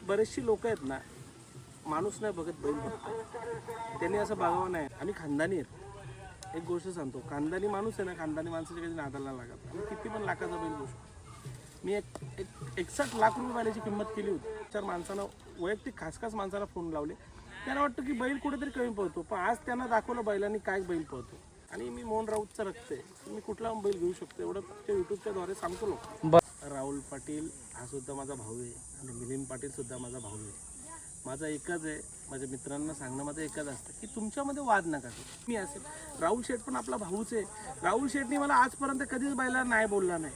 बरेचशी लोक आहेत ना, माणूस नाही बघत बैल बघतो. त्यांनी असं बघावं नाही. आणि खानदानी आहेत. एक गोष्ट सांगतो, खानदानी माणूस आहे ना, खानदानी माणसाच्या कधी नादाला लागत. आणि किती पण लाखाचा बैल गोष्ट, मी 61 लाख रुपये बैलाची किंमत केली होती. 4 माणसांना, वैयक्तिक खास माणसाला फोन लावले. त्यांना वाटतं की बैल कुठेतरी कमी पळतो, पण आज त्यांना दाखवलं बैलांनी काय बैल पळतो. आणि मी मोहन राऊतचं रक्त आहे, मी कुठला बैल घेऊ शकतो एवढं त्या यूट्यूबच्या द्वारे सांगतो लोक. राहुल पाटील हा सुद्धा माझा भाऊ आहे आणि मिलिंद पाटील सुद्धा माझा भाऊ आहे. माझा एकच आहे, माझ्या मित्रांना सांगणं माझं एकच असतं की तुमच्यामध्ये वाद नका करू. मी असेल, राहुल शेठ पण आपला भाऊच आहे. राहुल शेठनी मला आजपर्यंत कधीच बैलाला नाही बोलला नाही.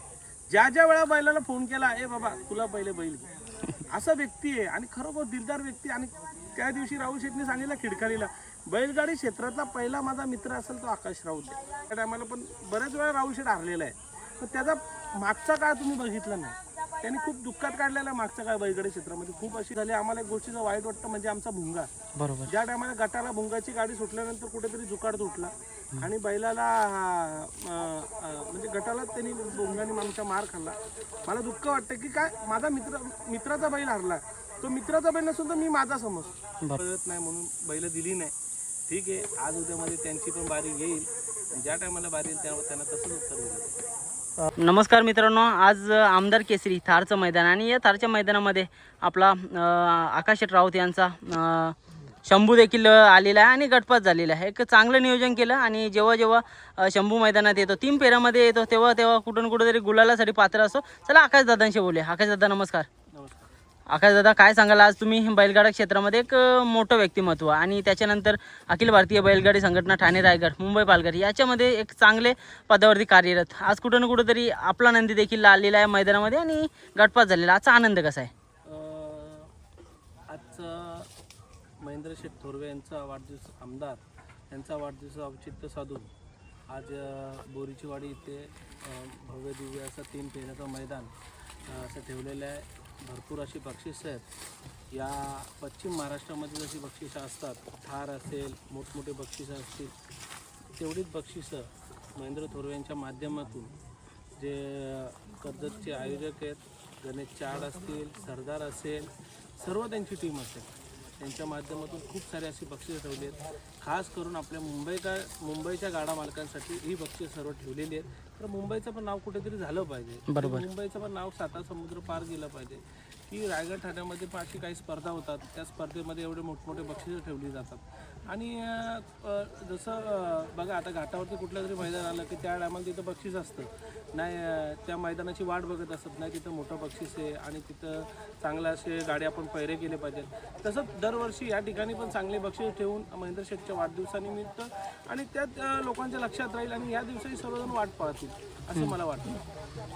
ज्या वेळा बैलाला फोन केला, ए बाबा तुला पहिले बैल घे, असा व्यक्ती आहे. आणि खरोखर दिलदार व्यक्ती. आणि त्या दिवशी राहुल शेठने सांगितलं खिडकालीला, बैलगाडी क्षेत्रातला पहिला माझा मित्र असेल तो आकाश राऊत आहे. त्या टायमाला पण बऱ्याच वेळा राहुल शेठ हारलेला आहे, पण त्याचा मागचा काळ तुम्ही बघितला नाही. त्यांनी खूप दुःखात काढलेला मागचा काळ बैलगाडी क्षेत्रामध्ये. खूप अशी झाली. आम्हाला एक गोष्टीचं वाईट वाटतं म्हणजे आमचा भुंगा. बरोबर. ज्या टायमाला गटाला भुंगाची गाडी सुटल्यानंतर कुठेतरी जुकाड तुटला आणि बैलाला म्हणजे गटाला त्यांनी भुंगाने आमचा मार खाल्ला. मला दुःख वाटतं की काय माझा मित्राचा बैल हरला, तो मित्राचा बैल नसून तर मी माझा समज कळत नाही म्हणून बैल दिली नाही. ठीक आहे, आज उद्यामध्ये त्यांची पण बारी येईल. ज्या टायमाला बारी येईल त्यावर त्यांना तसंच उत्तर दिलं. नमस्कार मित्रांनो, आज आमदार केसरी थारचं मैदान आणि या थारच्या मैदानामध्ये आपला आकाश राऊत यांचा शंभू देखील आलेला आहे आणि गटपात झालेला आहे. एक चांगलं नियोजन केलं आणि जेव्हा शंभू मैदानात येतो, 3 फेऱ्यामध्ये येतो, तेव्हा कुठेतरी गुलालासाठी पात्र असतो. चला आकाशदादांशी बोलूया. आकाशदादा नमस्कार. आकाशदादा, काय सांगाल, आज तुम्ही बैलगाडा क्षेत्रामध्ये एक मोठं व्यक्तिमत्व आणि त्याच्यानंतर अखिल भारतीय बैलगाडी संघटना ठाणे रायगड मुंबई पालघर याच्यामध्ये एक चांगले पदावरती कार्यरत, आज कुठेतरी आपला नंदी देखील आलेला आहे मैदानामध्ये आणि गटपात झालेला, आजचा आनंद कसा आहे? आजचा महेंद्र शेठ थोरवे यांचा वाढदिवस, आमदार यांचा वाढदिवस औचित्य साधून आज बोरीची वाडी इथे भव्य दिव्य असं 3 फेऱ्याचं मैदान असं ठेवलेलं आहे. भरपूर अशी बक्षिसं आहेत. या पश्चिम महाराष्ट्रामध्ये जशी बक्षिसं असतात, थार असेल, मोठमोठे बक्षिसं असतील, तेवढीच बक्षिसं महेंद्र थोरवे यांच्या माध्यमातून जे कर्जतचे आयोजक आहेत, गणेश चाड असतील, सरदार असेल, सर्व त्यांची टीम असेल, त्यांच्या माध्यमातून खूप सारे अशी बक्षिसं ठेवली आहेत. खास करून आपल्या मुंबईच्या गाडा मालकांसाठी ही बक्षीस सर्व ठेवलेली आहेत. तर मुंबईचं पण नाव कुठेतरी झालं पाहिजे. बरोबर. मुंबईचं पण नाव 7 समुद्र पार गेलं पाहिजे. की रायगड ठाण्यामध्ये पण अशी काही स्पर्धा होतात, त्या स्पर्धेमध्ये एवढे मोठमोठे बक्षिसं ठेवली जातात. आणि जसं बघा, आता घाटावरती कुठलं तरी मैदान आलं की त्या टायमाला तिथं बक्षीस असतं नाही, त्या मैदानाची वाट बघत असत नाही, तिथं मोठं बक्षीस आहे आणि तिथं चांगलं असे गाडी आपण पैरे केले पाहिजेत. तसंच दरवर्षी या ठिकाणी पण चांगले बक्षीस ठेवून महेंद्र शेठच्या वाढदिवसानिमित्त आणि त्यात लोकांच्या लक्षात राहील आणि या दिवसाही सर्वजण वाट पाहतील असं मला वाटतं.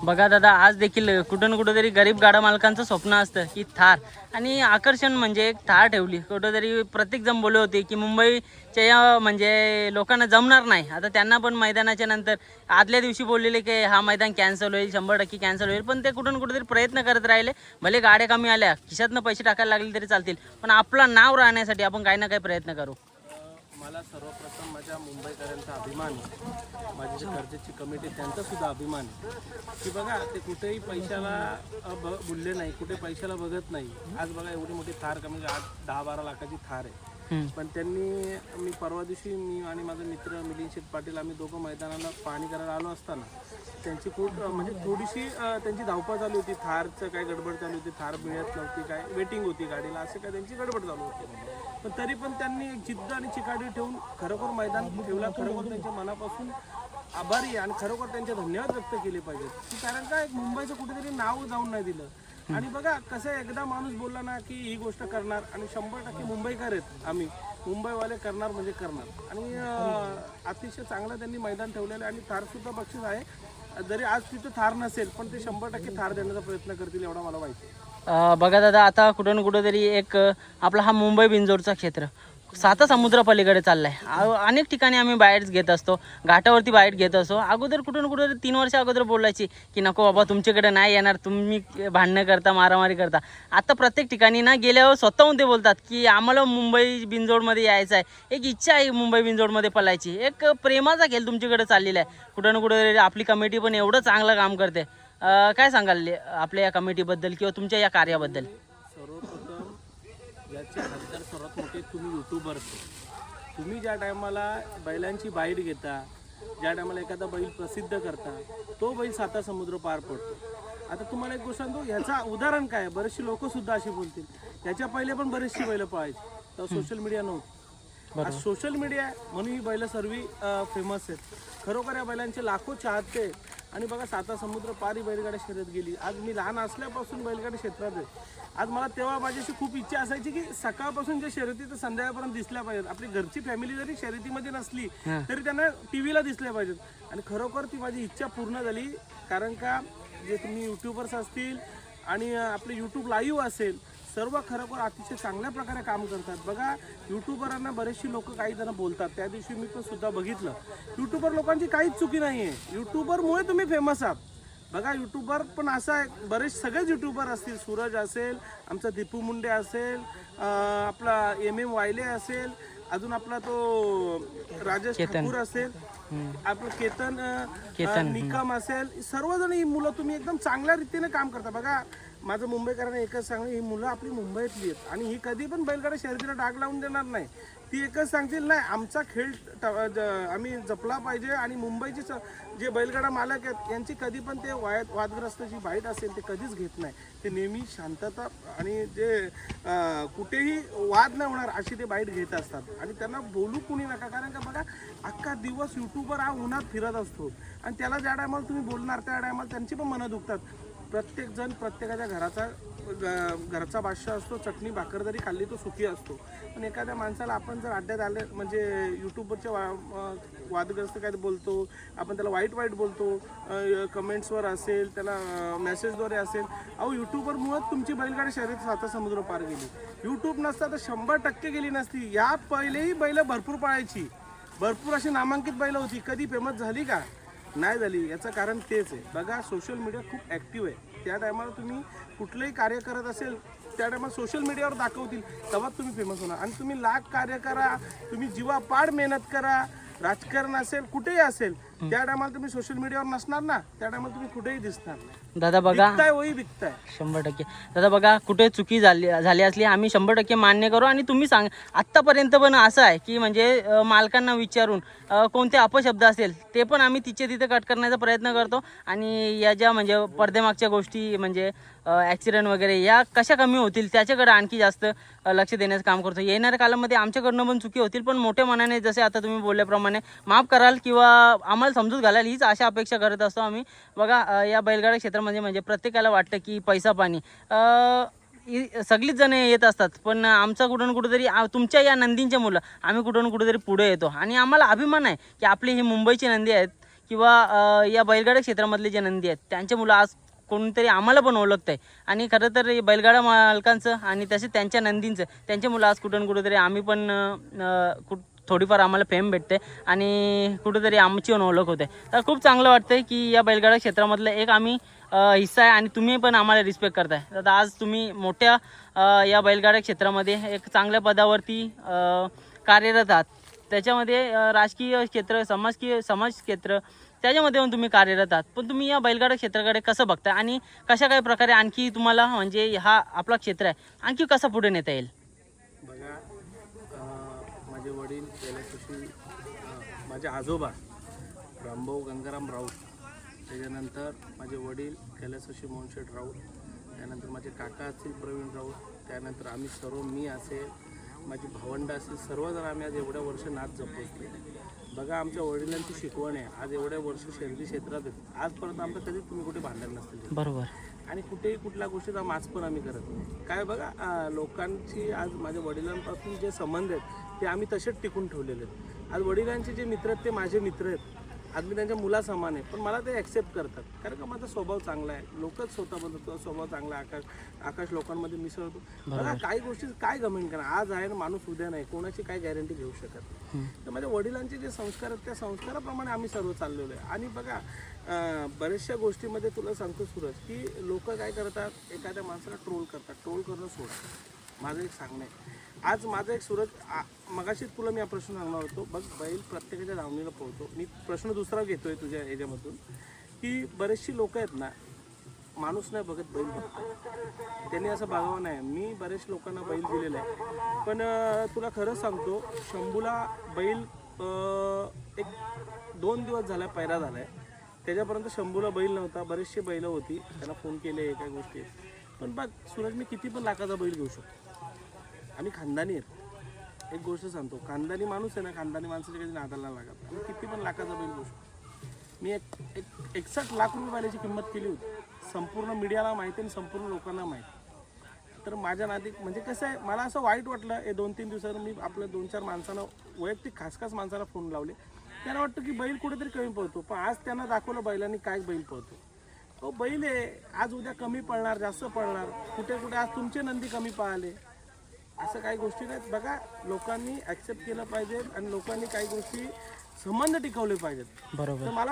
बघा दादा, आज देखील कुठेतरी गरीब गाडा मालकांचं स्वप्न असतं की थार, आणि आकर्षण म्हणजे एक थार ठेवली. कुठेतरी प्रत्येक जण बोलले होते की मुंबईच्या या म्हणजे लोकांना जमणार नाही. आता त्यांना पण मैदानाच्या नंतर आदल्या दिवशी बोललेले की हा मैदान कॅन्सल होईल, 100% कॅन्सल होईल, पण ते कुठेतरी प्रयत्न करत राहिले. भले गाड्या कमी आल्या, खिशातनं पैसे टाकायला लागले तरी चालतील, पण आपलं नाव राहण्यासाठी आपण काही ना काही प्रयत्न करू. मला सर्वप्रथम माझ्या मुंबईकरांचा अभिमान आहे, माझी जी कर्जतची कमिटी त्यांचा सुद्धा अभिमान आहे की बघा, ते कुठेही पैशाला बोलले नाही, कुठे पैशाला बघत नाही. आज बघा, एवढी मोठी थार कमी 10-12 लाखाची थार आहे, पण त्यांनी, मी परवा दिवशी मी आणि माझा मित्र मिलिंद शेठ पाटील आम्ही दोघं मैदानाला पाहणी करायला आलो असताना त्यांची खूप म्हणजे थोडीशी त्यांची धावपळ चालू होती. थारचं काय गडबड चालू होती, थार मिळत नव्हती, काय वेटिंग होती गाडीला, असं काय त्यांची गडबड चालू होती. पण तरी पण त्यांनी एक जिद्द आणि चिकाटी ठेवून खरोखर मैदान ठेवला. खरोखर त्यांच्या मनापासून आभारी आहे आणि खरोखर त्यांचे धन्यवाद व्यक्त केले पाहिजेत की कारण काय, एक कुठेतरी नाव जाऊन नाही दिलं. आणि बघा कसं, एकदा माणूस बोलला ना की ही गोष्ट करणार आणि 100% मुंबईकर आहेत आम्ही, मुंबईवाले करणार म्हणजे करणार. आणि अतिशय चांगलं त्यांनी मैदान ठेवलेलं आहे आणि थारसुद्धा बक्षीस आहे. जरी आज तिथं थार नसेल पण ते 100% थार देण्याचा प्रयत्न करतील एवढा मला माहिती आहे. बघा दादा, आता कुठेतरी एक आपला हा मुंबई बिंजोरचा क्षेत्र 7 समुद्रापलीकडे चाललाय. अनेक ठिकाणी आम्ही बाईट्स घेत असतो, घाटावरती बाईट घेत असतो. अगोदर कुठेतरी 3 वर्ष अगोदर बोलायची की नको बाबा तुमच्याकडे नाही येणार, तुम्ही भांडणं करता, मारामारी करता. आता प्रत्येक ठिकाणी ना गेल्यावर स्वतःहून ते बोलतात की आम्हाला मुंबई बिंजोडमध्ये यायचं आहे, एक इच्छा आहे मुंबई बिंजोडमध्ये पळायची. एक प्रेमाचा खेळ तुमच्याकडे चाललेला आहे. कुठेतरी आपली कमिटी पण एवढं चांगलं काम करते. काय सांगाल आपल्या या कमिटीबद्दल किंवा तुमच्या या कार्याबद्दल? सर्वप्रथम मॅडम याचे हद्दर सर्वात मोठे तुम्ही यूट्यूबर्स. तुम्ही ज्या टायमाला बैलांची बाईट घेता, ज्या टायमाला एखादा बैल प्रसिद्ध करता, तो बैल 7 समुद्र पार पडतो. आता तुम्हाला एक गोष्ट सांगतो, ह्याचा उदाहरण काय, बरेचशी लोक सुद्धा अशी बोलतील, त्याच्या पहिले पण बरेचशी बैलं पळायची, तर सोशल मीडिया नव्हतं. आज सोशल मीडिया आहे म्हणून ही बैलं सर्व फेमस आहेत. खरोखर या बैलांचे लाखो चाहते आहेत. आणि बघा 7 समुद्र पार ही बैलगाडी शर्यत गेली. आज मी लहान असल्यापासून बैलगाडी क्षेत्रात आहे. आज मला तेव्हा माझ्याशी खूप इच्छा असायची की सकाळपासून जे शर्यती तर संध्याकाळपर्यंत दिसल्या पाहिजेत. आपली घरची फॅमिली जरी शर्यतीमध्ये नसली तरी त्यांना टीव्हीला दिसल्या पाहिजेत. आणि खरोखर ती माझी इच्छा पूर्ण झाली. कारण का जे तुम्ही यूट्यूबर्स असतील आणि आपले यूट्यूब लाईव्ह असेल, सर्व खरोखर अतिशय चांगल्या प्रकारे काम करतात. बघा यूट्यूबरांना बरेचशी लोक काही जण बोलतात, त्या दिवशी मी पण सुद्धा बघितलं, यूट्यूबर लोकांची काहीच चुकी नाही आहे. यूट्यूबरमुळे तुम्ही फेमस आहात. बघा यूट्यूबर पण असं आहे, बरेच सगळेच यूट्यूबर असतील, सूरज असेल, आमचा दीपू मुंडे असेल, आपला MM वायले असेल, अजून आपला तो राजेश ठाकूर असेल, आपलं केतन निकम असेल, सर्वजण ही मुलं तुम्ही एकदम चांगल्या रीतीने काम करता. बघा माझं मुंबईकरांना एकच सांगणं, ही मुलं आपली मुंबईतली आहेत आणि ही कधी पण बैलगाडी शर्यतीला डाग लावून देणार नाही. ती एकच सांगतील, नाही आमचा खेळ आम्ही जपला पाहिजे. आणि मुंबईचे जे बैलगाडा मालक आहेत यांची कधी पण ते वादग्रस्त जी बाईट असेल ते कधीच घेत नाही. ते नेहमी शांतता आणि जे कुठेही वाद नाही होणार अशी ते बाईट घेत असतात. आणि त्यांना बोलू कुणी नका, कारण का बघा अख्खा दिवस यूट्यूबर हा उन्हात फिरत असतो आणि त्याला ज्या टायमाला तुम्ही बोलणार त्या टायमाला त्यांची पण मनं दुखतात. प्रत्येक जण प्रत्येकाच्या घरचा बादशाह असतो, चटणी भाकर जरी खाल्ली तो सुखी असतो. पण एखाद्या माणसाला आपण जर अड्ड्यात आले म्हणजे यूट्यूबवरच्या वादग्रस्त काय बोलतो, आपण त्याला वाईट बोलतो, कमेंट्सवर असेल, त्याला मेसेजद्वारे असेल. अहो यूट्यूबरमुळं तुमची बैलगाडी शर्यत 7 समुद्र पार गेली. यूट्यूब नसता तर 100% गेली नसती. या पहिलेही बैलं भरपूर पळायची, भरपूर अशी नामांकित बैलं होती, कधी फेमस झाली का? नाही झाली. याचं कारण तेच आहे. बघा सोशल मीडिया खूप ॲक्टिव्ह आहे. त्या टायमाला तुम्ही कुठलंही कार्य करत असेल त्या टायमाला सोशल मीडियावर दाखवतील, तेव्हाच तुम्ही फेमस होणार. आणि तुम्ही लाख कार्य करा, तुम्ही जीवापाड मेहनत करा, राजकारण असेल कुठेही असेल, त्या टायमाला तुम्ही सोशल मीडियावर नसणार ना, त्या टायमाला तुम्ही कुठेही दिसणार नाही. दादा बघा विकताय वही विकताय 100%. दादा बघा कुठे चुकी झाली असली आम्ही 100% मान्य करू. आणि तुम्ही सांग आत्तापर्यंत पण असं आहे की म्हणजे मालकांना विचारून कोणते अपशब्द असेल ते पण आम्ही तिथे कट करण्याचा प्रयत्न करतो. आणि या ज्या म्हणजे पडद्यामागच्या गोष्टी म्हणजे ॲक्सिडेंट वगैरे या कशा कमी होतील त्याच्याकडे आणखी जास्त लक्ष देण्याचं काम करतो. येणाऱ्या काळामध्ये आमच्याकडनं पण चुकी होतील, पण मोठ्या मनाने जसे आता तुम्ही बोलल्याप्रमाणे माफ कराल किंवा आम्हाला समजूत घालाल हीच आशा अपेक्षा करत असतो आम्ही. बघा या बैलगाडा क्षेत्रामध्ये म्हणजे प्रत्येकाला वाटतं की पैसा पाणी सगळीच जण येत असतात, पण आमचा कुठून कुठेतरी तुमच्या या नंदींच्या मुलं आम्ही कुठून कुठेतरी पुढे येतो. आणि आम्हाला अभिमान आहे की आपली ही मुंबईची नंदी आहेत किंवा या बैलगाडा क्षेत्रामधले जे नंदी आहेत त्यांचे मुलं आज कोणतरी आम्हाला पण ओळखत आहे. आणि खरं तर बैलगाडा मालकांचं आणि तसेच त्यांच्या नंदींचं त्यांचे मुलं आज कुठून कुठेतरी आम्ही पण थोडीफार आम्हाला फेम भेटते आणि कुठेतरी आमची पण ओळख होते. तर खूप चांगलं वाटतं की या बैलगाडा क्षेत्रामधलं एक आम्ही हिस्सा आहे आणि तुम्ही पण आम्हाला रिस्पेक्ट करताय. तर आज तुम्ही मोठ्या या बैलगाडा क्षेत्रामध्ये एक चांगल्या पदावरती कार्यरत आहात. त्याच्यामध्ये राजकीय क्षेत्र समाज क्षेत्र त्याच्यामध्ये पण तुम्ही कार्यरत आहात. पण तुम्ही या बैलगाडा क्षेत्राकडे कसं बघता आणि कशा काही प्रकारे आणखी तुम्हाला म्हणजे हा आपला क्षेत्र आहे आणखी कसा पुढे नेता येईल? बघा माझे वडील गेल्या माझे आजोबा रामभाऊ गंगाराम राऊत, त्याच्यानंतर माझे वडील कैलासशी मोहनशेठ राऊत, त्यानंतर माझे काका असतील प्रवीण राऊत, त्यानंतर आम्ही सर्व मी असेल, माझी भावंडं असेल, सर्वजण आम्ही आज एवढ्या वर्ष नाच जपतो. बघा आमच्या वडिलांची शिकवण आहे, आज एवढ्या वर्ष शर्यती क्षेत्रात आहेत, आजपर्यंत आमचं कधीच तुम्ही कुठे भांडण नसतील. बरोबर. आणि कुठेही कुठल्या गोष्टीचा माच पण आम्ही करत नाही. काय बघा लोकांची आज माझ्या वडिलांपासून जे संबंध आहेत ते आम्ही तसेच टिकून ठेवलेले आहेत. आज वडिलांचे जे मित्र आहेत ते माझे मित्र आहेत. आज मी त्यांच्या मुलासमान आहे, पण मला ते ॲक्सेप्ट करतात कारण का माझा स्वभाव चांगला आहे. लोकच स्वतः बनवतो स्वभाव चांगला आहे. आकाश लोकांमध्ये मिसळतो. बघा काही गोष्टी काय गमेंट करा, आज आहे ना माणूस उद्या नाही, कोणाची काय गॅरंटी घेऊ शकत. तर माझ्या वडिलांचे जे संस्कार आहेत त्या संस्काराप्रमाणे आम्ही सर्व चाललेलो आहे. आणि बघा बऱ्याचशा गोष्टीमध्ये तुला सांगतो सूरज की लोक काय करतात, एखाद्या माणसाला ट्रोल करतात. ट्रोल करणं सोड. माझं एक सांगणं आहे, आज माझा एक सूरज मगाशीच तुला मी हा प्रश्न सांगणार होतो. बघ बैल प्रत्येकाच्या धावणीला पोहतो. मी प्रश्न दुसरा घेतोय तुझ्या ह्याच्यामधून की बरेचशी लोक आहेत ना, माणूस नाही बघत बैल बघतो. त्यांनी असं बघावं नाही. मी बरेच लोकांना बैल दिलेला आहे, पण तुला खरंच सांगतो, शंभूला बैल एक 2 दिवस झाला पैरा झाला आहे. त्याच्यापर्यंत शंभूला बैल नव्हता. बरेचसे बैल होती, त्याला फोन केले काही गोष्टी. पण बघ सूरज, मी किती पण लाखाचा बैल घेऊ शकतो. आम्ही खानदानी आहेत. एक गोष्ट सांगतो, खानदानी माणूस आहे ना, खानदानी माणसाच्या कधी नादाला लागत. आम्ही किती पण लाखाचा बैल घेऊ शकतो. मी एक 61 लाख रुपये बैलाची किंमत केली होती. संपूर्ण मीडियाला माहिती आणि संपूर्ण लोकांना माहिती. तर माझ्या नादी म्हणजे कसं आहे, मला असं वाईट वाटलं. हे 2-3 दिवसानं मी आपल्या 2-4 माणसांना, वैयक्तिक खास माणसाला फोन लावले. त्यांना वाटतं की बैल कुठेतरी कमी पळतो, पण आज त्यांना दाखवलं बैलांनी काय बैल पळतो. तो बैल आहे, आज उद्या कमी पळणार, जास्त पळणार. कुठे कुठे आज तुमचे नंदी कमी पळाले, असं काही गोष्टी नाहीत. बघा, लोकांनी ॲक्सेप्ट केलं पाहिजे आणि लोकांनी काही गोष्टी संबंध टिकवले पाहिजेत. बरोबर. तर मला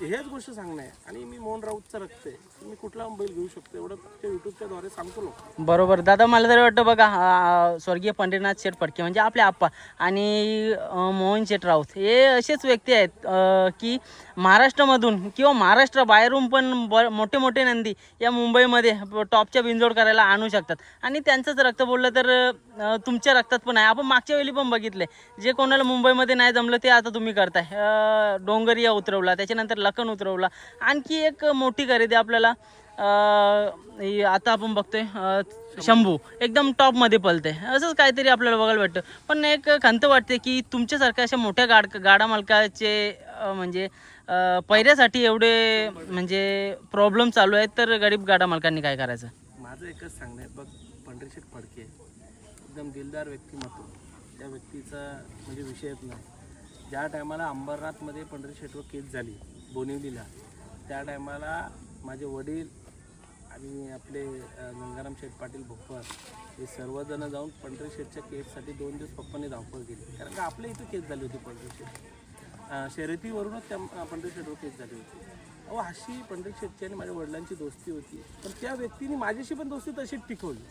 हेच गोष्ट सांगणं आहे. आणि मी मोहन राऊतचं रक्त आहे, मी कुठला बैल घेऊ शकतो एवढं तुमच्या यूट्यूबच्या द्वारे सांगतो लोक. बरोबर दादा, मला तरी वाटतं बघा, स्वर्गीय पंढरीनाथ शेठ फडके म्हणजे आपले आप्पा आणि मोहन शेठ राऊत हे असेच व्यक्ती आहेत की महाराष्ट्रामधून किंवा महाराष्ट्राबाहेरून पण मोठे मोठे नंदी या मुंबईमध्ये टॉपच्या बिंजोड करायला आणू शकतात. आणि त्यांचंच रक्त बोललं तर तुमच्या रक्तात पण आहे. आपण मागच्या वेळी पण बघितले, जे कोणाला मुंबईमध्ये नाही जमलं ते आता तुम्ही करताय. डोंगरिया उतरवला, त्याच्यानंतर लखन उतरवला. आणखी एक मोठी खरेदी आपल्याला आता आपण बघतोय, शंभू एकदम टॉपमध्ये पळते. असंच काहीतरी आपल्याला बघायला भेटतं. पण एक खंत वाटते की तुमच्यासारख्या अशा मोठ्या गाडा मालकाचे म्हणजे पैऱ्यासाठी एवढे म्हणजे प्रॉब्लेम चालू आहेत, तर गरीब गाडा मालकांनी काय करायचं? माझं एकच सांगणं आहे. बघ, पंढरीशेठ फडके एकदम दिलदार व्यक्तिमत्व. त्या व्यक्तीचा म्हणजे विषयच नाही. ज्या टायमाला अंबरनाथमध्ये पंढरीशेठवर केस झाली बोनिवलीला, त्या टायमाला माझे वडील आणि आपले गंगाराम शेठ पाटील भोपर हे सर्वजण जाऊन पंढरीशेठच्या केससाठी 2 दिवस पप्पांनी धावपळ केली. कारण का आपल्या इथं केस झाली होती पंढरीशेठ शर्यतीवरूनच त्या पंढरीशेठवर केस झाली होती. अहो, अशी पंढरीशेठची आणि माझ्या वडिलांची दोस्ती होती, पण त्या व्यक्तीने माझ्याशी पण दोस्ती तशीच टिकवली.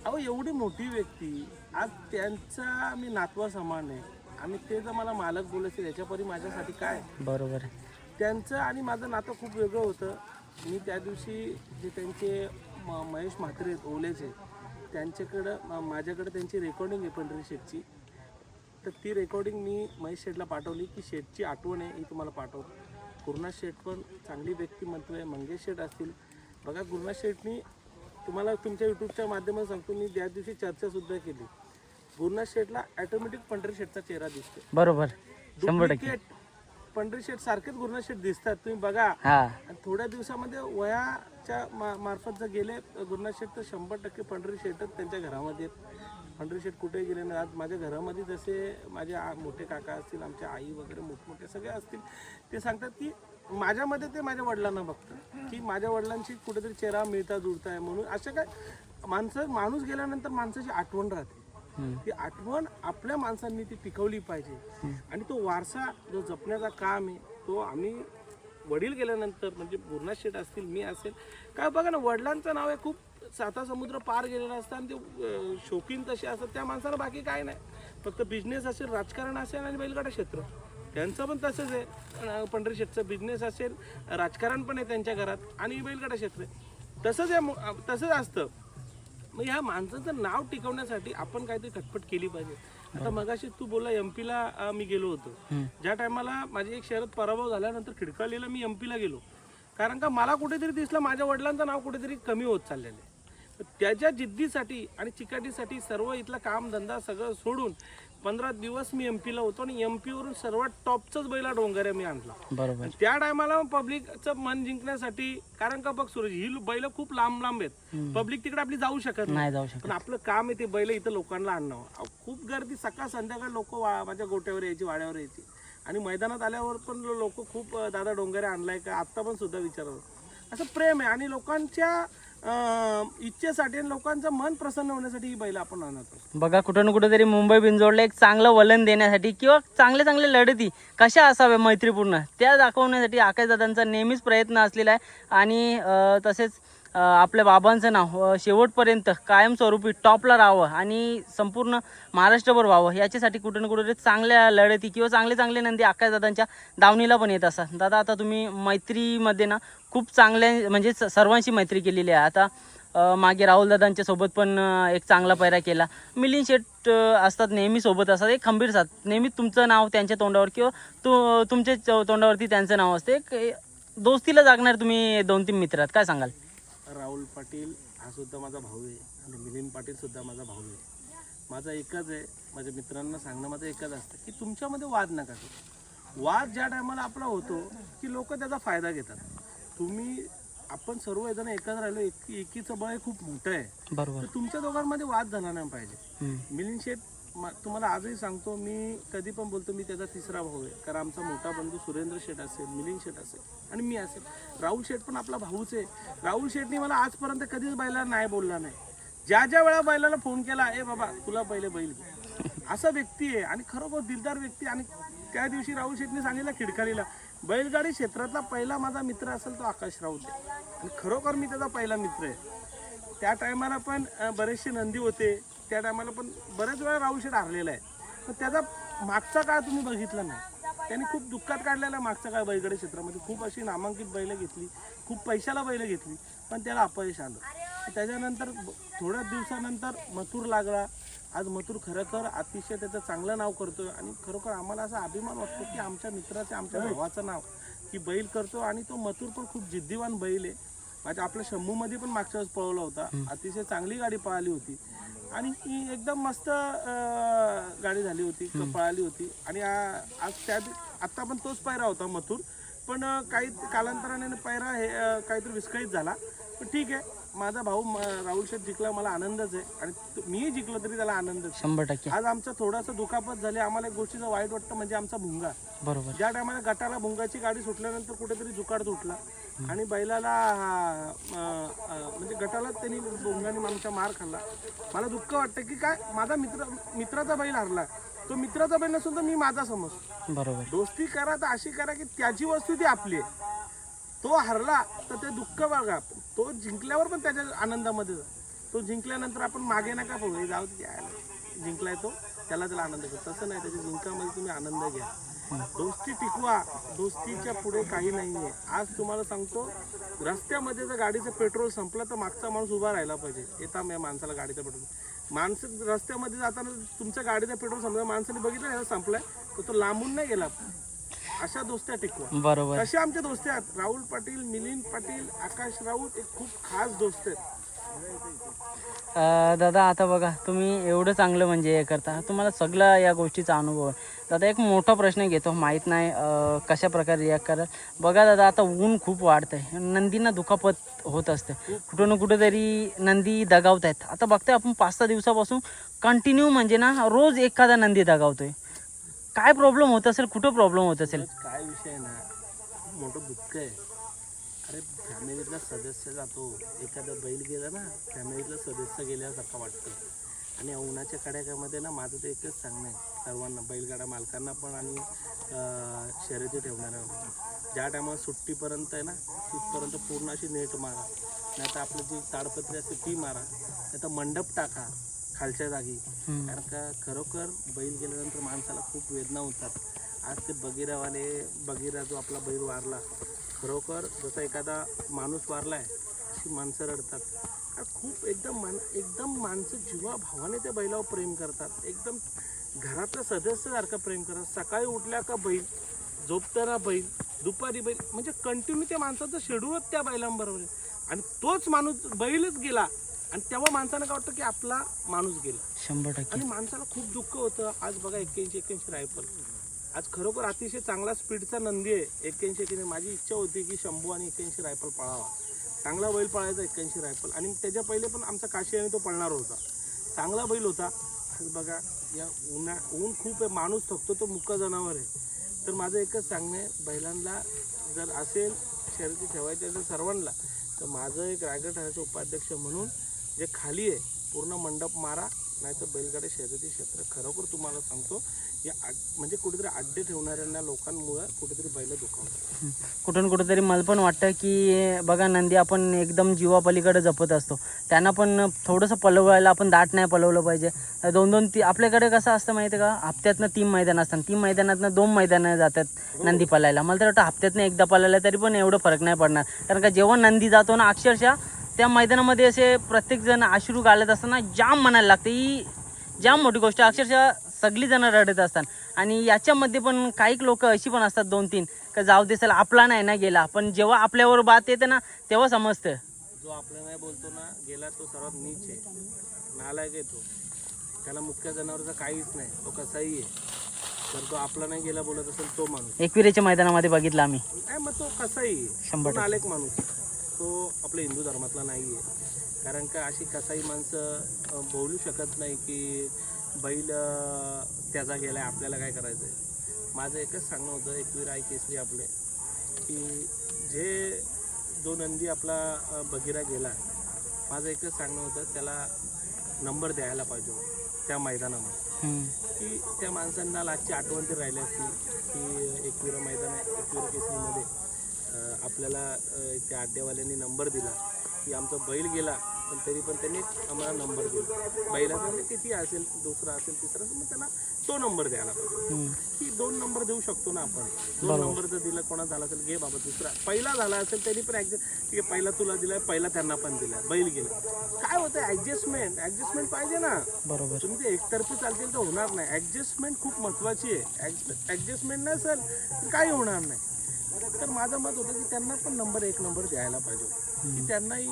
अहो, एवढी मोठी व्यक्ती, आज त्यांचा मी नातवा समान आहे. आणि ते जर मला मालक बोलायचे त्याच्यापरी माझ्यासाठी काय. बरोबर. त्यांचं आणि माझं नातं खूप वेगळं होतं. मी त्या दिवशी जे त्यांचे महेश म्हात्रे आहेत ओलेचे, त्यांच्याकडं माझ्याकडे त्यांची रेकॉर्डिंग आहे पंढरी शेठची. तर ती रेकॉर्डिंग मी महेश शेठला पाठवली की शेठची आठवण आहे, ही तुम्हाला पाठवतो. गुरुनाथ शेठ पण चांगली व्यक्तिमत्व आहे. मंगेश शेठ असतील. बघा, गुरुनाथ शेठनी तुम्हाला तुमच्या यूट्यूबच्या माध्यमातून सांगतो, मी त्या दिवशी चर्चासुद्धा केली. गुरुनाथ शेठला ऑटोमॅटिक पंढरी शेठचा चेहरा दिसतो. बरोबर, 100%. पंढरी शेठ सारखेच गुरुनाथ शेठ दिसतात, तुम्ही बघा. आणि थोड्या दिवसामध्ये वयाच्या मार्फत जर गेले गुरुनाथ शेठ, तर 100% पंढरी शेठच त्यांच्या घरामध्ये आहेत. पंढरी शेठ कुठे गेले नाही. आज माझ्या घरामध्ये जसे माझे मोठे काका असतील, आमच्या आई वगैरे मोठमोठे सगळे असतील, ते सांगतात की माझ्यामध्ये ते माझ्या वडिलांना बघतात की माझ्या वडिलांशी कुठेतरी चेहरा मिळता जुळता आहे. म्हणून असं काय माणूस गेल्यानंतर माणसाची आठवण राहते. ती आठवण आपल्या माणसांनी ती टिकवली पाहिजे. आणि तो वारसा जो जपण्याचा काम आहे, तो आम्ही वडील गेल्यानंतर म्हणजे गुरुनाथ शेठ असतील, मी असेल, काय बघा ना, वडिलांचं नाव आहे खूप साता समुद्र पार गेलेलं असतं आणि ते शौकीन तसे असतात. त्या माणसाला बाकी काय नाही, फक्त बिझनेस असेल, राजकारण असेल आणि बैलगाडा क्षेत्र. त्यांचं पण तसंच आहे. पंढरी शेठचं बिझनेस असेल, राजकारण पण आहे त्यांच्या घरात आणि बैलगाडा क्षेत्र तसंच असतं. मग ह्या माणसाचं नाव टिकवण्यासाठी आपण काहीतरी खटपट केली पाहिजे. आता मगाशी तू बोला एमपीला मी गेलो होतो. ज्या टायमाला माझी एक शर्यत पराभव झाल्यानंतर खिडकालीला मी एमपीला गेलो, कारण का मला कुठेतरी दिसलं माझ्या वडिलांचं नाव कुठेतरी कमी होत चाललेलं आहे. त्याच्या जिद्दीसाठी आणि चिकाटीसाठी सर्व इथला कामधंदा सगळं सोडून 15 दिवस मी एमपीला होतो आणि एमपीवरून सर्वात टॉपचाच बैला डोंगऱ्या मी आणला. बरोबर. त्या टायमाला पब्लिकचं मन जिंकण्यासाठी, कारण का बघ सूरज, ही बैल खूप लांब आहेत, पब्लिक तिकडे आपली जाऊ शकत नाही, पण आपलं काम आहे ते बैल इथं लोकांना आणणं. खूप गर्दी, सकाळ संध्याकाळ लोक माझ्या गोट्यावर यायची, वाड्यावर यायची. आणि मैदानात आल्यावर पण लोक खूप, दादा डोंगऱ्या आणलाय का, आत्ता पण सुद्धा विचारतात. असं प्रेम आहे आणि लोकांच्या इच्छेसाठी आणि लोकांचं मन प्रसन्न होण्यासाठी ही बैल आपण आणत असतो. बघा, कुठं ना कुठं तरी मुंबई बिनजोडला एक चांगलं वलन देण्यासाठी किंवा चांगले लढती कशा असाव्या मैत्रीपूर्ण, त्या दाखवण्यासाठी आकाशदादांचा नेहमीच प्रयत्न असलेला आहे. आणि तसेच आपल्या बाबांचं नाव शेवटपर्यंत कायमस्वरूपी टॉपला राहावं आणि संपूर्ण महाराष्ट्रभर व्हावं, याच्यासाठी कुठं ना कुठं चांगल्या लढती किंवा चांगले नंदी आकाशदादांच्या दावणीला पण येत असतात. दादा, आता तुम्ही मैत्रीमध्ये ना खूप चांगल्या म्हणजे सर्वांशी मैत्री केलेली आहे. आता मागे राहुल दादांच्या सोबत पण एक चांगला पैरा केला. मिलिंद शेठ असतात नेहमी सोबत असतात, एक खंबीर साथ. नेहमी तुमचं नाव त्यांच्या तोंडावर किंवा तुमच्या तोंडावरती त्यांचं नाव असते. एक दोस्तीला जागणार तुम्ही 2-3 मित्र आहात. काय सांगाल? राहुल पाटील हा सुद्धा माझा भाऊ आहे आणि मिलिंद पाटील सुद्धा माझा भाऊ आहे. माझा एकच आहे, माझ्या मित्रांना सांगणं माझं एकच असतं की तुमच्यामध्ये वाद नका करू. वाद ज्या टायमाला आपला होतो की लोक त्याचा फायदा घेतात. आपण सर्वजण एकत्र राहिलो, एकीचं बळ हे खूप मोठं आहे. बरोबर. तर तुमच्या दोघांमध्ये वाद झाला नाही पाहिजे. मिलिंद शेठ तुम्हाला आजही सांगतो, मी कधी पण बोलतो मी त्याचा तिसरा भाऊ आहे. कारण आमचा मोठा बंधू सुरेंद्र शेठ असेल, मिलिंद शेठ असेल आणि मी असेल. राहुल शेठ पण आपला भाऊच आहे. राहुल शेठनी मला आजपर्यंत कधीच बैलाला नाही बोलला नाही. ज्या वेळा बैलाला फोन केला, ए बाबा तुला पहिले बैल घे, असा व्यक्ती आहे आणि खरोखर दिलदार व्यक्ती. आणि त्या दिवशी राहुल शेठनी सांगितलं खिडकालीला, बैलगाडी क्षेत्रातला पहिला माझा मित्र असेल तो आकाश राऊत आहे आणि खरोखर मी त्याचा पहिला मित्र आहे. त्या टायमाला पण बरेचसे नंदी होते, त्या टायमाला पण बऱ्याच वेळा राहुल शेठ हारलेला आहे. पण त्याचा मागचा काळ तुम्ही बघितला नाही. त्यांनी खूप दुःखात काढलेला आहे मागचा काळ. बैलगाडी क्षेत्रामध्ये खूप अशी नामांकित बैलं घेतली, खूप पैशाला बैलं घेतली, पण त्याला अपयश आलं. त्याच्यानंतर थोड्या दिवसानंतर मथुर लागला. आज मथुर खरोखर अतिशय त्याचं चांगलं नाव करतोय आणि खरोखर आम्हाला असा अभिमान वाटतो की आमच्या मित्राचं, आमच्या भावाचं नाव की बैल करतो. आणि तो मथुर पण खूप जिद्दीवान बैल आहे. माझ्या आपल्या शंभूमध्ये पण मागच्या वेळेस पळवला होता, अतिशय चांगली गाडी पळाली होती आणि ती एकदम मस्त गाडी झाली होती, पळाली होती. आणि आज आत्ता पण तोच पैरा होता मथुर, पण काही कालांतराने पैरा हे काहीतरी विस्कळीत झाला. पण ठीक आहे, माझा भाऊ राहुल शेठ जिंकला, मला आनंदच आहे आणि मी जिंकलो तरी त्याला आनंदच. 100%. आज आमचं थोडंसं दुखापत झाली. आम्हाला एक गोष्टीचं वाईट वाटतं म्हणजे आमचा भुंगा. बरोबर. ज्या टायमाला गटाला भुंगाची गाडी सुटल्यानंतर कुठेतरी जुकाड तुटला आणि बैलाला म्हणजे गटाला त्यांनी भुंगाने आमचा मार खाल्ला. मला दुःख वाटतं की काय माझा मित्राचा बैल हरला. तो मित्राचा बैल नसून तर मी माझा समजतो. बरोबर. दोस्ती करा तर अशी करा की त्याची वस्तू ती आपली आहे. तो हरला तर ते दुःख बघा, तो जिंकल्यावर पण त्याच्या आनंदामध्ये तो जिंकल्यानंतर आपण मागे नका बघू, जाऊ जिंकलाय तो, त्याला आनंद घ्या. तसं नाही, त्याच्या जिंकामध्ये तुम्ही आनंद घ्या. दोस्ती टिकवा, दोस्तीच्या पुढे काही नाही आहे. आज तुम्हाला सांगतो, रस्त्यामध्ये जर गाडीचं पेट्रोल संपलं तर मागचा माणूस उभा राहायला पाहिजे. येता मी माणसाला गाडीचं पेट्रोल, माणसं रस्त्यामध्ये जाताना तुमच्या गाडीचा पेट्रोल संपलं, माणसाने बघितलं याला संपलाय तर तो लांबून नाही गेला. अशा दोस्त्या टिकवा. बरोबर. तसे आमच्या दोस्ती आहेत. राहुल पाटील, मिलिंद पाटील, आकाश राऊत एक खूप खास दोस्त आहेत. दादा आता बघा, तुम्ही एवढं चांगलं म्हणजे हे करता, तुम्हाला सगळा या गोष्टीचा अनुभव आहे. दादा एक मोठा प्रश्न घेतो, माहीत नाही कशा प्रकारे रिॲक्ट कराल. बघा दादा, आता ऊन खूप वाढतं आहे, नंदींना दुखापत होत असते, कुठं ना कुठेतरी नंदी दगावत आहेत. आता बघतोय आपण 5-6 दिवसापासून कंटिन्यू म्हणजे ना रोज एखादा नंदी दगावतोय. काय प्रॉब्लेम होत असेल, कुठं प्रॉब्लेम होत असेल? काय विषय ना, मोठं दुःख आहे. अरे फॅमिलीतला सदस्य जातो, एखादा बैल गेला ना, फॅमिलीतला सदस्य गेल्यासारखं वाटतं. आणि उन्हाच्या कड्यामध्ये ना माझं तर एकच सांगणं आहे सर्वांना, बैलगाडा मालकांना पण आणि शर्यती ठेवणाऱ्यांना, ज्या टायमाला सुट्टीपर्यंत आहे ना तिथपर्यंत पूर्ण अशी नेट मारा, नाही तर आपली जी ताडपत्री असते ती मारा, नाही तर मंडप टाका खालच्या जागी. कारण का खरोखर बैल गेल्यानंतर माणसाला खूप वेदना होतात. आज ते बगीरा जो आपला बैल वारला, खरोखर जसा एखादा माणूस वारलाय अशी माणसं रडतात. खूप एकदम माणसं जीवा भावाने त्या बैलावर प्रेम करतात, एकदम घरातल्या सदस्यासारखं प्रेम करतात. सकाळी उठल्या का बैल, झोपताना बैल, दुपारी बैल, म्हणजे कंटिन्यू त्या माणसाचं शेड्यूलच त्या बैलांबरोबर आहे. आणि तोच माणूस बैलच गेला आणि तेव्हा माणसानं काय वाटतं की आपला माणूस गेला. 100%. आणि माणसाला खूप दुःख होतं. आज बघा 81 रायफल, आज खरोखर अतिशय चांगला स्पीडचा नंदी आहे. 81 माझी इच्छा होती की शंभू आणि 81 रायफल पळावा, चांगला बैल पळायचा 81 रायफल. आणि त्याच्या पहिले पण आमचा काशी आणि तो पळणार होता, चांगला बैल होता. आज बघा या ऊन खूप आहे, माणूस थकतो, तो मुक्का जनावर आहे. तर माझं एकच सांगणं आहे, बैलांना जर असेल शर्यती ठेवायच्या असेल सर्वांना, तर माझं एक रायगड ठाण्याचं उपाध्यक्ष म्हणून जे खाली आहे पूर्ण मंडप मारा, नाहीतर बैलगाडी शर्यती क्षेत्र खरोखर तुम्हाला सांगतो या म्हणजे कुठेतरी अड्डे ठेवणाऱ्यांना लोकांमुळे कुठेतरी बैल दुखावतात. कुठून कुठेतरी मला पण वाटतं की बघा नंदी आपण एकदम जीवापलीकडे जपत असतो, त्यांना पण थोडंसं पलवायला आपण दाट नाही पलवलं पाहिजे. 2-2 आपल्याकडे कसं असतं माहिती आहे का, हप्त्यातनं 3 मैदान असतात, 3 मैदानातनं 2 मैदानं जातात नंदी पलायला. मला तर वाटतं हप्त्यातनं एकदा पलायला तरी पण एवढं फरक नाही पडणार. कारण का जेव्हा नंदी जातो ना अक्षरशः त्या मैदानामध्ये असे प्रत्येकजण अश्रू घालत असताना जाम म्हणायला लागते, ही जाम मोठी गोष्ट आहे. अक्षरशः सगळी जण रडत असतात. आणि याच्यामध्ये पण काही लोक अशी पण असतात 2-3 का जाऊ दे चला आपला नाही ना गेला, पण जेव्हा आपल्यावर बात येते ना तेव्हा समजतं. जो आपला नाही बोलतो ना गेला तो सर्वात नीच आहे, नालायक आहे तो. त्याला मुख्य जनावरचं काहीच नाही, तो कसाही आहे. तर तो आपला नाही गेला बोलत असेल तो माणूस एकविरेच्या मैदानामध्ये बघितला आम्ही. नाही, मग तो कसाही आहे, 100% तो नालायक माणूस आहे. तो आपल्या हिंदू धर्मातला नाही आहे. कारण का अशी कसाही माणसं बोलू शकत नाही की बैल त्याचा गेलाय आपल्याला काय करायचं आहे. माझं एकच सांगणं होतं एकवीर आई केसरी आपले की जो नंदी आपला बगिरा गेला, माझं एकच सांगणं होतं त्याला नंबर द्यायला पाहिजे त्या मैदानामध्ये. की त्या माणसांना लाजची आठवण तरी राहिली असती की एकवीर मैदान आहे, एकवीर केसरीमध्ये आपल्याला त्या अड्डेवाल्यांनी नंबर दिला की आमचा बैल गेला पण तरी पण त्यांनी आम्हाला नंबर दिला. बैलाचा किती असेल, दुसरा असेल, तिसरा असेल, मग त्यांना तो नंबर द्यायला पाहिजे. की 2 नंबर देऊ शकतो ना आपण. 2 नंबर जर दिला, कोणा झाला असेल घे बाबा, दुसरा पहिला झाला असेल तरी पण ठीक आहे, पहिला तुला दिलाय, पहिला त्यांना पण दिला, बैल गेला. काय होतं ऍडजस्टमेंट पाहिजे ना. बरोबर. तुम्ही ते एकतर्फी चालतील तर होणार नाही. ऍडजस्टमेंट खूप महत्वाची आहे. ऍडजस्टमेंट नसेल तर काही होणार नाही. तर माझं मत होतं की त्यांना पण नंबर 1 नंबर द्यायला पाहिजे, की त्यांनाही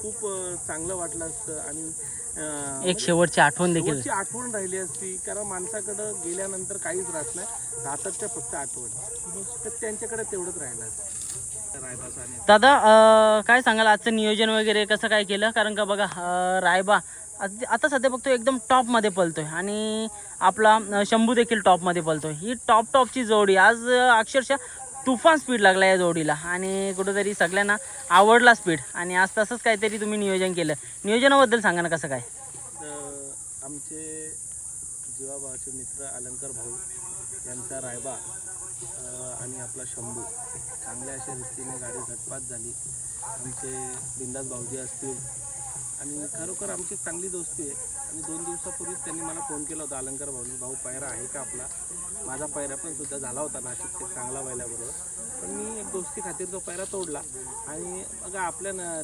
खूप चांगलं वाटलं असतं. आणि एक शेवटची आठवण देखील, शेवटची आठवण राहिली असती. कारण माणसाकडं गेल्यानंतर काहीच राहत नाही, राहतात त्या फक्त आठवण. तर त्यांच्याकडे तेवढंच राहिलं असतं रायबाचा. दादा काय सांगाल आजचं नियोजन वगैरे कसं काय केलं? कारण का बघा रायबा आता सध्या बघतो एकदम टॉपमध्ये पळतोय आणि आपला शंभू देखील टॉपमध्ये पळतोय. ही टॉपची जोडी आज अक्षरशः तुफान स्पीड लागला या जोडीला आणि कुठंतरी सगळ्यांना आवडला स्पीड. आणि आज तसंच काहीतरी तुम्ही नियोजन केलं, नियोजनाबद्दल सांगा ना कसं काय? आमचे जीवाभावाचे मित्र अलंकार भाऊ यांचा रायबा आणि आपला शंभू चांगल्या अशा रीतीने गाडी झटपात झाली. आमचे बिंदास भाऊजी असतील आणि खरोखर आमची चांगली दोस्ती आहे. आणि 2 दिवसापूर्वी त्यांनी मला फोन केला होता अलंकार भाऊनी, भाऊ पायरा आहे का आपला. माझा पायरा पण सुद्धा झाला होता नाशिकचे चांगला बैलाबरोबर, पण मी एक दोस्ती खातीर तो पायरा तोडला. आणि बघा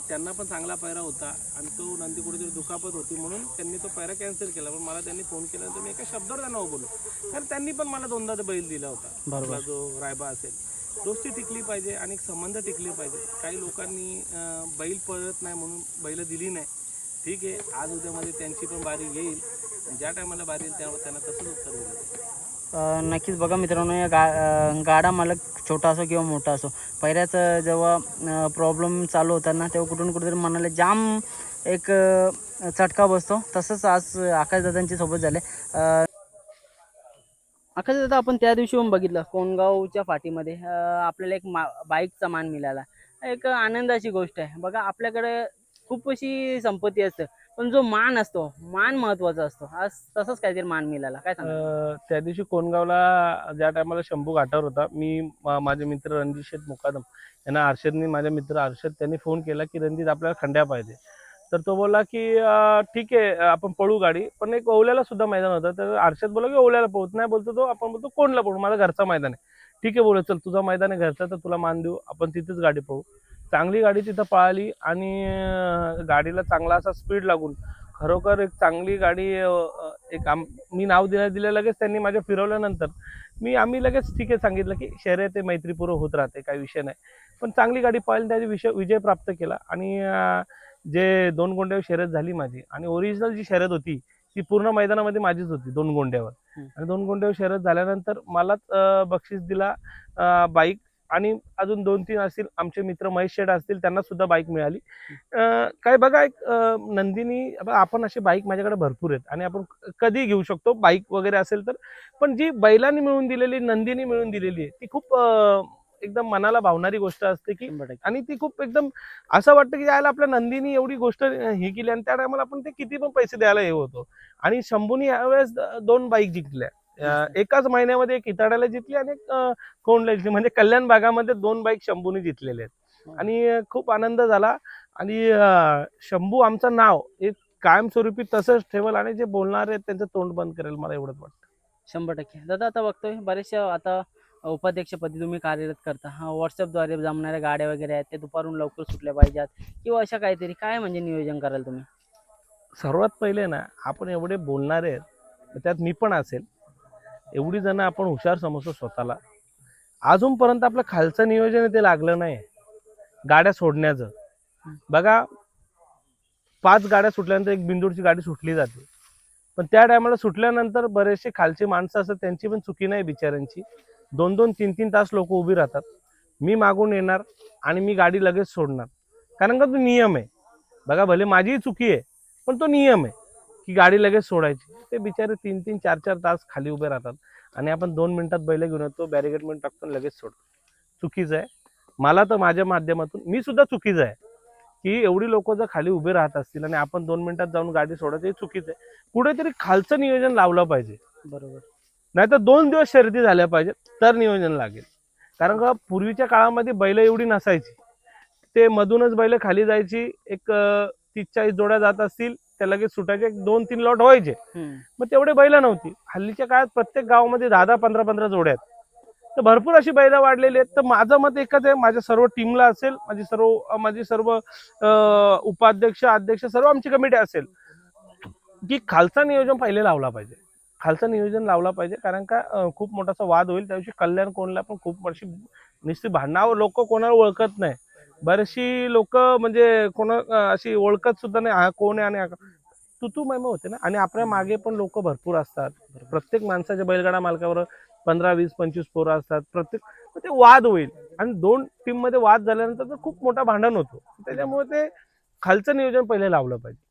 त्यांना पण चांगला पायरा होता आणि तो नंदी कुठेतरी दुखापत होती म्हणून त्यांनी तो पायरा कॅन्सल केला. पण मला त्यांनी फोन केल्यानंतर मी एका शब्दावर त्यांना बोललो, कारण त्यांनी पण मला 2दा बैल दिला होता. बरोबर. जो रायबा असेल, दोस्ती टिकली पाहिजे आणि संबंध टिकले पाहिजे. काही लोकांनी बैल पळत नाही म्हणून बैल दिली नाही. ठीक आहे, आज उद्यामध्ये त्यांची पण बारी येईल, ज्या टायमाला बारी येईल त्यावर त्यांना तसंच उत्तर दिलं. नक्कीच बघा मित्रांनो, या गाडा मालक छोटा असो किंवा मोठा असो, पहिल्याचं जेव्हा प्रॉब्लेम चालू होता ना तेव्हा कुठून कुठेतरी मनाला जाम एक चटका बसतो. तसंच आज आकाशदादांच्या सोबत झाले. आकाशदादा आपण त्या दिवशी पण बघितलं कोणगावच्या फाटीमध्ये आपल्याला एक बाईकचा मान मिळाला. एक आनंदाची गोष्ट आहे. बघा आपल्याकडे खूप अशी संपत्ती असते पण जो मान असतो, मान महत्वाचा असतो. आज तसंच काहीतरी मान मिळाला, काय सांगा? त्या दिवशी कोणगावला ज्या टायमाला शंभू घाटावर होता, मी माझे मित्र रणजित शेठ मुकादम यांना अर्षदनी, माझे मित्र अर्षद त्यांनी फोन केला की रणजित आपल्याला खंड्या पाहिजे. तर तो बोला की ठीक आहे आपण पळू गाडी, पण एक ओवल्याला सुद्धा मैदान होतं. तर अर्षद बोला की ओवल्याला पळत नाही, बोलतो तो आपण बोलतो कोणला पळू, माझा घरचा मैदान आहे. ठीक आहे बोलत, चल तुझा मैदान आहे घरचा तर तुला मान देऊ, आपण तिथेच गाडी पळू. चांगली गाडी तिथं पळाली आणि गाडीला चांगला असा स्पीड लागून खरोखर एक चांगली गाडी मी नाव दिलं लगेच त्यांनी माझ्या फिरवल्यानंतर आम्ही लगेच ठीक आहे सांगितलं की शर्यत ते मैत्रीपूर्व होत राहते, काही विषय नाही. पण चांगली गाडी पळाली, त्याची विजय प्राप्त केला. आणि जे 2 गोंड्यावर शर्यत झाली माझी आणि ओरिजिनल जी शर्यत होती ती पूर्ण मैदानामध्ये माझीच होती 2 गोंड्यावर. आणि 2 गोंड्यावर शर्यत झाल्यानंतर मलाच बक्षीस दिला बाईक. आणि अजून 2-3 असतील आमचे मित्र महेश शेठ असतील त्यांना सुद्धा बाईक मिळाली. काय बघा एक नंदिनी, आपण असे बाईक माझ्याकडे भरपूर आहेत आणि आपण कधी घेऊ शकतो बाईक वगैरे असेल तर, पण जी बैलांनी मिळून दिलेली, नंदिनी मिळून दिलेली आहे ती खूप एकदम मनाला भावणारी गोष्ट असते की 100%. आणि ती खूप एकदम असं वाटतं की यायला आपल्या नंदीनी एवढी गोष्ट हे केली आणि त्या टायमाला आपण ते किती पण पैसे द्यायला हे होतो. आणि शंभूनी यावेळेस 2 बाईक जिंकल्या. एकाच महिन्यामध्ये एक इताड्याला जिंकली आणि एक कोंडला जिंकली. म्हणजे कल्याण भागामध्ये 2 बाईक शंभूनी जिंकलेले आहेत आणि खूप आनंद झाला. आणि शंभू आमचं नाव एक कायमस्वरूपी तसंच ठेवल आणि जे बोलणार आहेत त्यांचं तोंड बंद करेल, मला एवढंच वाटतं. 100%. दादा आता बघतोय बरेचशा आता उपाध्यक्षपदी तुम्ही कार्यरत करता. व्हॉट्सअपद्वारे जमणाऱ्या गाड्या वगैरे आहेत ते दुपारून लवकर सुटल्या पाहिजेत किंवा अशा काहीतरी काय म्हणजे नियोजन कराल तुम्ही? सर्वात पहिले ना आपण एवढे बोलणारे आहेत, त्यात मी पण असेल, एवढी जण आपण हुशार समजतो स्वतःला. अजूनपर्यंत आपलं खालचं नियोजन आहे ते लागलं नाही गाड्या सोडण्याचं. बघा 5 गाड्या सुटल्यानंतर एक बिंदूरची गाडी सुटली जाते, पण त्या टायमाला सुटल्यानंतर बरेचसे खालची माणसं असतात, त्यांची पण चुकी नाही बिचाऱ्यांची. 2-2, 3-3 तास लोक उभी राहतात. मी मागून येणार आणि मी गाडी लगेच सोडणार, कारण का तो नियम आहे. बघा भले माझीही चुकी आहे, पण तो नियम आहे की गाडी लगेच सोडायची. ते बिचारे 3-3, 4-4 तास खाली उभे राहतात आणि आपण 2 मिनिटात बैल घेऊन येतो, बॅरिगेड मध्ये टाकतो आणि लगेच सोडतो. चुकीचं आहे. मला तर माझ्या माध्यमातून मी सुद्धा चुकीचं आहे की एवढी लोक जर खाली उभे राहत असतील आणि आपण 2 मिनिटात जाऊन गाडी सोडायचं, हे चुकीचं आहे. कुठेतरी खालचं नियोजन लावलं पाहिजे. बरोबर. नाहीतर 2 दिवस शर्यती झाल्या पाहिजेत तर नियोजन लागेल. कारण का पूर्वीच्या काळामध्ये बैल एवढी नसायची, ते मधूनच बैल खाली जायची. एक 30-40 जोड्या जात असतील त्या लगेच सुटायचे, 2-3 लॉट व्हायचे. मग तेवढे बैल नव्हती. हल्लीच्या काळात प्रत्येक गावामध्ये 10-10, 15-15 जोड्या आहेत. तर भरपूर अशी बैल वाढलेली आहेत. तर माझं मत एकच आहे, माझ्या सर्व टीमला असेल, माझी सर्व उपाध्यक्ष, अध्यक्ष, सर्व आमची कमिटी असेल की खालचा नियोजन पहिले लावला पाहिजे. खालचं नियोजन लावला पाहिजे, कारण का खूप मोठासा वाद होईल त्या दिवशी. कल्याण कोणला पण खूप वर्षी नुसती भांडणावर, लोक कोणाला ओळखत नाही. बरीचशी लोक म्हणजे कोणा अशी ओळखत सुद्धा नाही, हा कोण आहे आणि तू महिमा होते ना. आणि आपल्या मागे पण लोक भरपूर असतात. प्रत्येक माणसाच्या बैलगाडा मालकावर 15, 20, 25 पोरं असतात. प्रत्येक ते वाद होईल आणि 2 टीम मध्ये वाद झाल्यानंतर खूप मोठा भांडण होतो. त्याच्यामुळे ते खालचं नियोजन पहिले लावलं पाहिजे.